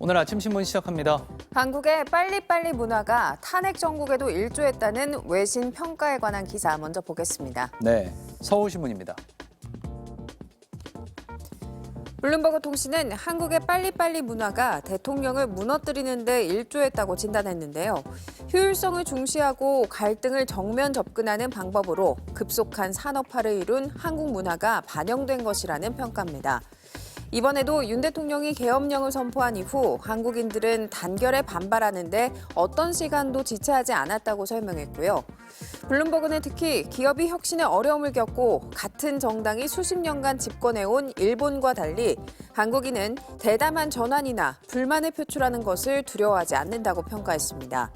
오늘 아침 신문 시작합니다. 한국의 빨리빨리 문화가 탄핵 정국에도 일조했다는 외신 평가에 관한 기사 먼저 보겠습니다. 네, 서울신문입니다. 블룸버그 통신은 한국의 빨리빨리 문화가 대통령을 무너뜨리는 데 일조했다고 진단했는데요. 효율성을 중시하고 갈등을 정면 접근하는 방법으로 급속한 산업화를 이룬 한국 문화가 반영된 것이라는 평가입니다. 이번에도 윤 대통령이 계엄령을 선포한 이후 한국인들은 단결에 반발하는데 어떤 시간도 지체하지 않았다고 설명했고요. 블룸버그는 특히 기업이 혁신에 어려움을 겪고 같은 정당이 수십 년간 집권해온 일본과 달리 한국인은 대담한 전환이나 불만을 표출하는 것을 두려워하지 않는다고 평가했습니다.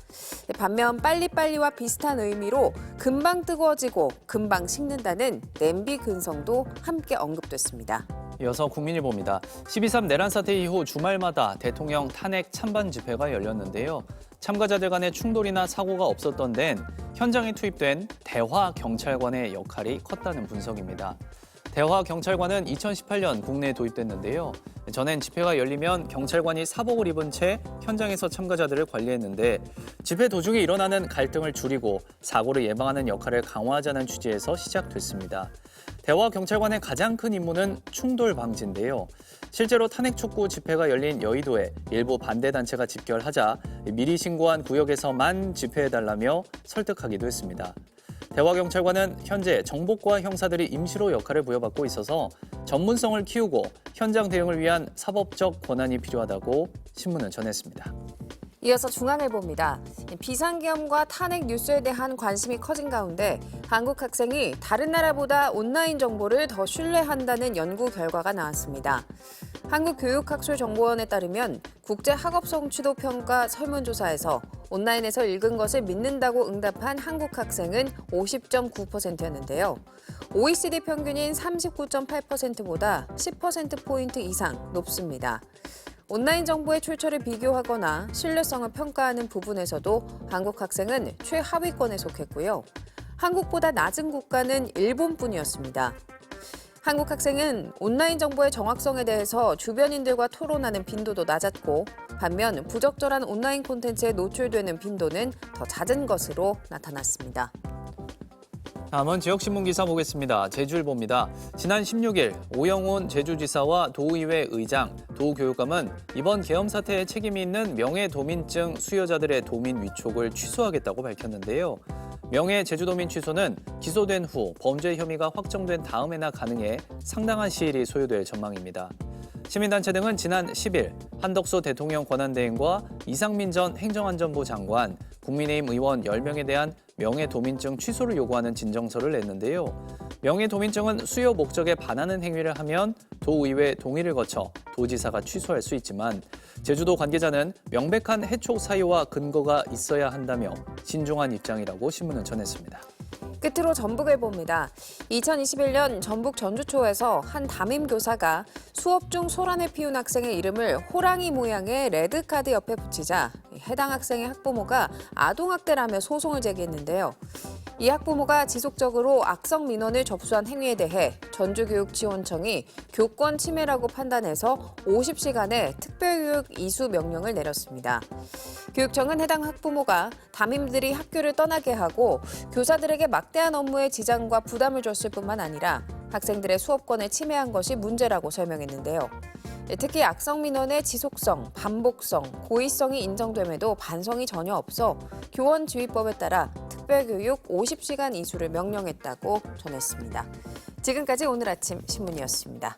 반면 빨리빨리와 비슷한 의미로 금방 뜨거워지고 금방 식는다는 냄비 근성도 함께 언급됐습니다. 이어서 국민일보입니다. 12.3 내란 사태 이후 주말마다 대통령 탄핵 찬반 집회가 열렸는데요. 참가자들 간의 충돌이나 사고가 없었던 데엔 현장에 투입된 대화경찰관의 역할이 컸다는 분석입니다. 대화경찰관은 2018년 국내에 도입됐는데요. 전엔 집회가 열리면 경찰관이 사복을 입은 채 현장에서 참가자들을 관리했는데 집회 도중에 일어나는 갈등을 줄이고 사고를 예방하는 역할을 강화하자는 취지에서 시작됐습니다. 대화경찰관의 가장 큰 임무는 충돌 방지인데요. 실제로 탄핵 촉구 집회가 열린 여의도에 일부 반대단체가 집결하자 미리 신고한 구역에서만 집회해달라며 설득하기도 했습니다. 대화경찰관은 현재 정복과 형사들이 임시로 역할을 부여받고 있어서 전문성을 키우고 현장 대응을 위한 사법적 권한이 필요하다고 신문은 전했습니다. 이어서 중앙일보입니다. 비상계엄과 탄핵 뉴스에 대한 관심이 커진 가운데 한국 학생이 다른 나라보다 온라인 정보를 더 신뢰한다는 연구 결과가 나왔습니다. 한국교육학술정보원에 따르면 국제학업성취도평가 설문조사에서 온라인에서 읽은 것을 믿는다고 응답한 한국 학생은 50.9%였는데요. OECD 평균인 39.8%보다 10%포인트 이상 높습니다. 온라인 정보의 출처를 비교하거나 신뢰성을 평가하는 부분에서도 한국 학생은 최하위권에 속했고요. 한국보다 낮은 국가는 일본뿐이었습니다. 한국 학생은 온라인 정보의 정확성에 대해서 주변인들과 토론하는 빈도도 낮았고 반면 부적절한 온라인 콘텐츠에 노출되는 빈도는 더 잦은 것으로 나타났습니다. 다음은 지역신문 기사 보겠습니다. 제주일보입니다. 지난 16일 오영훈 제주지사와 도의회 의장, 도교육감은 이번 계엄 사태에 책임이 있는 명예도민증 수여자들의 도민 위촉을 취소하겠다고 밝혔는데요. 명예 제주도민 취소는 기소된 후 범죄 혐의가 확정된 다음에나 가능해 상당한 시일이 소요될 전망입니다. 시민단체 등은 지난 10일 한덕수 대통령 권한대행과 이상민 전 행정안전부 장관, 국민의힘 의원 10명에 대한 명예도민증 취소를 요구하는 진정서를 냈는데요. 명예도민증은 수요 목적에 반하는 행위를 하면 도의회 동의를 거쳐 도지사가 취소할 수 있지만 제주도 관계자는 명백한 해촉 사유와 근거가 있어야 한다며 신중한 입장이라고 신문은 전했습니다. 끝으로 전북일보입니다. 2021년 전북 전주초에서 한 담임 교사가 수업 중 소란을 피운 학생의 이름을 호랑이 모양의 레드카드 옆에 붙이자 해당 학생의 학부모가 아동학대라며 소송을 제기했는데요. 이 학부모가 지속적으로 악성 민원을 접수한 행위에 대해 전주교육지원청이 교권 침해라고 판단해서 50시간의 특별교육 이수 명령을 내렸습니다. 교육청은 해당 학부모가 담임들이 학교를 떠나게 하고 교사들에게 막대한 업무에 지장과 부담을 줬을 뿐만 아니라 학생들의 수업권을 침해한 것이 문제라고 설명했는데요. 특히 악성 민원의 지속성, 반복성, 고의성이 인정됨에도 반성이 전혀 없어 교원지휘법에 따라 특별교육 50시간 이수를 명령했다고 전했습니다. 지금까지 오늘 아침 신문이었습니다.